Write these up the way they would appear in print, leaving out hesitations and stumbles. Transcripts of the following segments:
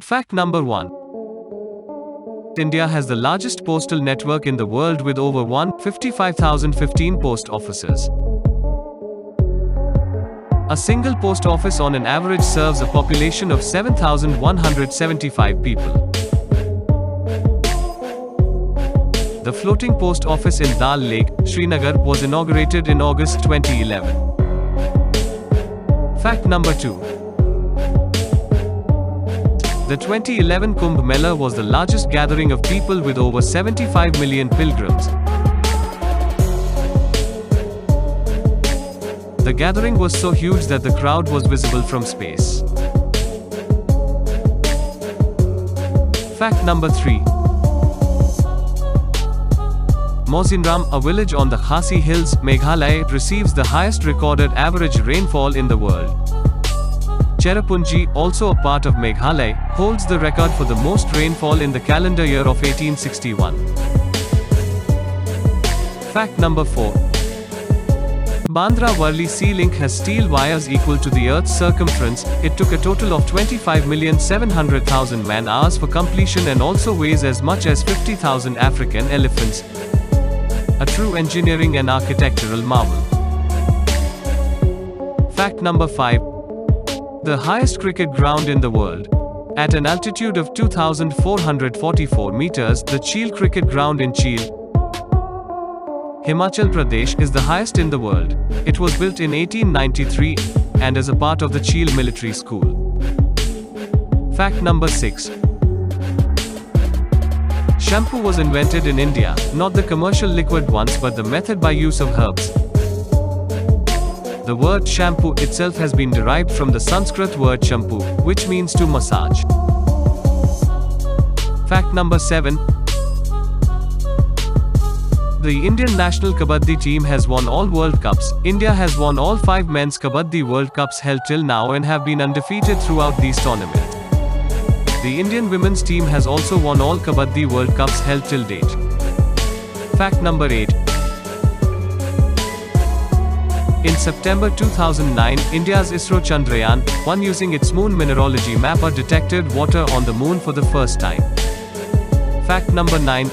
Fact number 1. India has the largest postal network in the world with over 155,015 post offices. A single post office on an average serves a population of 7,175 people. The floating post office in Dal Lake, Srinagar, was inaugurated in August 2011. Fact number 2. The 2011 Kumbh Mela was the largest gathering of people with over 75 million pilgrims. The gathering was so huge that the crowd was visible from space. Fact number 3. Mawsynram, a village on the Khasi Hills, Meghalaya, receives the highest recorded average rainfall in the world. Cherrapunji, also a part of Meghalaya, holds the record for the most rainfall in the calendar year of 1861. Fact number 4. Bandra-Worli Sea Link has steel wires equal to the Earth's circumference. It took a total of 25,700,000 man-hours for completion and also weighs as much as 50,000 African elephants. A true engineering and architectural marvel. Fact number 5. The highest cricket ground in the world. At an altitude of 2,444 meters, the Cheel Cricket Ground in Cheel, Himachal Pradesh, is the highest in the world. It was built in 1893 and is a part of the Cheel Military School. Fact number 6. Shampoo was invented in India, not the commercial liquid ones but the method by use of herbs. The word shampoo itself has been derived from the Sanskrit word shampoo, which means to massage. Fact number 7. The Indian national Kabaddi team has won all World Cups. India has won all 5 men's Kabaddi World Cups held till now and have been undefeated throughout these tournaments. The Indian women's team has also won all Kabaddi World Cups held till date. Fact number 8. In September 2009, India's ISRO Chandrayaan-1 using its moon mineralogy mapper detected water on the moon for the first time. Fact number 9.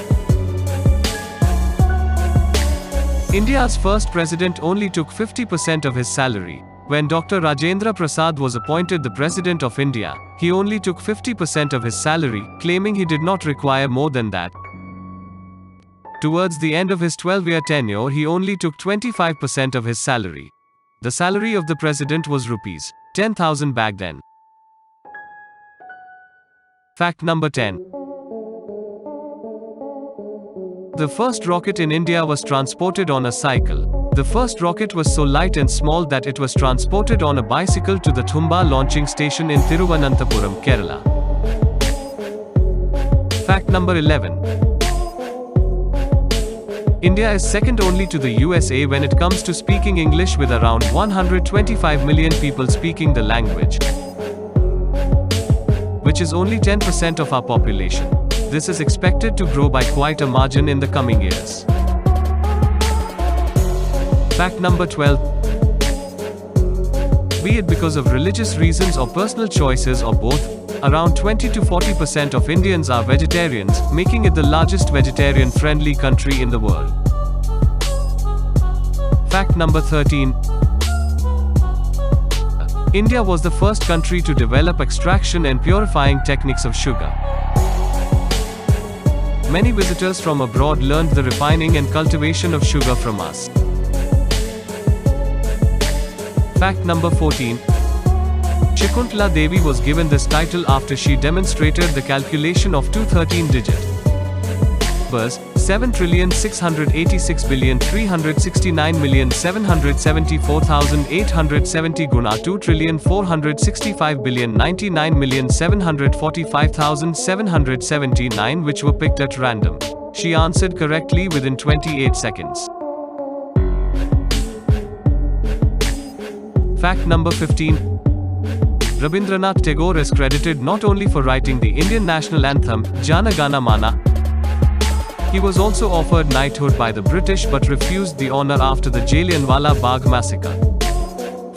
India's first president only took 50% of his salary. When Dr. Rajendra Prasad was appointed the President of India, he only took 50% of his salary, claiming he did not require more than that. Towards the end of his 12-year tenure, he only took 25% of his salary. The salary of the president was rupees 10,000 back then. Fact number 10. The first rocket in India was transported on a cycle. The first rocket was so light and small that it was transported on a bicycle to the Thumba launching station in Thiruvananthapuram, Kerala. Fact number 11. India is second only to the USA when it comes to speaking English, with around 125 million people speaking the language, which is only 10% of our population. This is expected to grow by quite a margin in the coming years. Fact number 12. Be it because of religious reasons or personal choices or both, around 20 to 40% of Indians are vegetarians, making it the largest vegetarian-friendly country in the world. Fact number 13. India was the first country to develop extraction and purifying techniques of sugar. Many visitors from abroad learned the refining and cultivation of sugar from us. Fact number 14. Shakuntala Devi was given this title after she demonstrated the calculation of two 13-digit numbers, 7,686,369,774,870 guna 2,465,99,745,779, which were picked at random. She answered correctly within 28 seconds. Fact number 15. Rabindranath Tagore is credited not only for writing the Indian national anthem, Jana Gana Mana. He was also offered knighthood by the British but refused the honour after the Jallianwala Bagh massacre.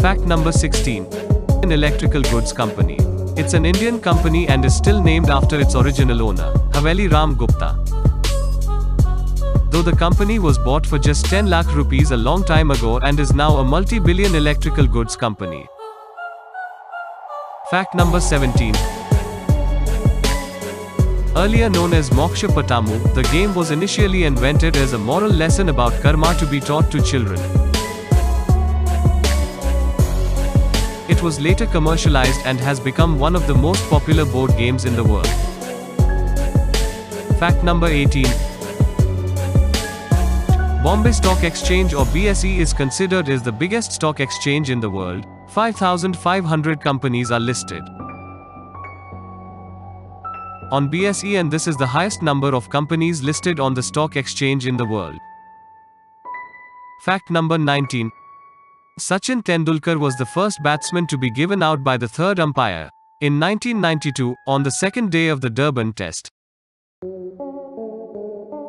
Fact number 16. An electrical goods company. It's an Indian company and is still named after its original owner, Haveli Ram Gupta. Though the company was bought for just 10 lakh rupees a long time ago and is now a multi-billion electrical goods company. Fact number 17. Earlier known as Moksha Patamu, the game was initially invented as a moral lesson about karma to be taught to children. It was later commercialized and has become one of the most popular board games in the world. Fact number 18. Bombay Stock Exchange or BSE is considered as the biggest stock exchange in the world. 5,500 companies are listed on BSE, and this is the highest number of companies listed on the stock exchange in the world. Fact number 19. Sachin Tendulkar was the first batsman to be given out by the third umpire in 1992 on the second day of the Durban Test.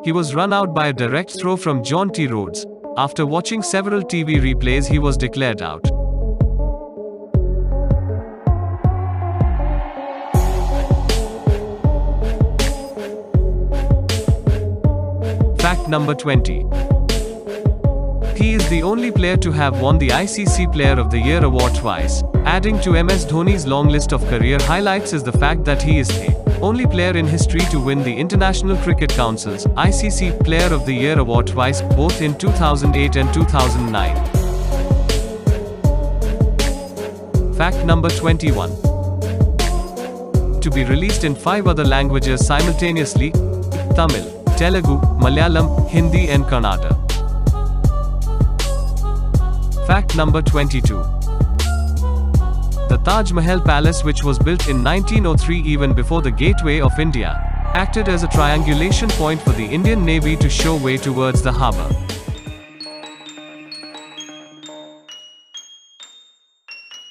He was run out by a direct throw from John T. Rhodes. After watching several TV replays, he was declared out. Fact number 20. He is the only player to have won the ICC Player of the Year award twice. Adding to MS Dhoni's long list of career highlights is the fact that he is the only player in history to win the International Cricket Council's ICC Player of the Year award twice, both in 2008 and 2009. Fact number 21. To be released in 5 other languages simultaneously: Tamil, Telugu, Malayalam, Hindi and Kannada. Fact number 22. The Taj Mahal Palace, which was built in 1903 even before the Gateway of India, acted as a triangulation point for the Indian Navy to show way towards the harbour.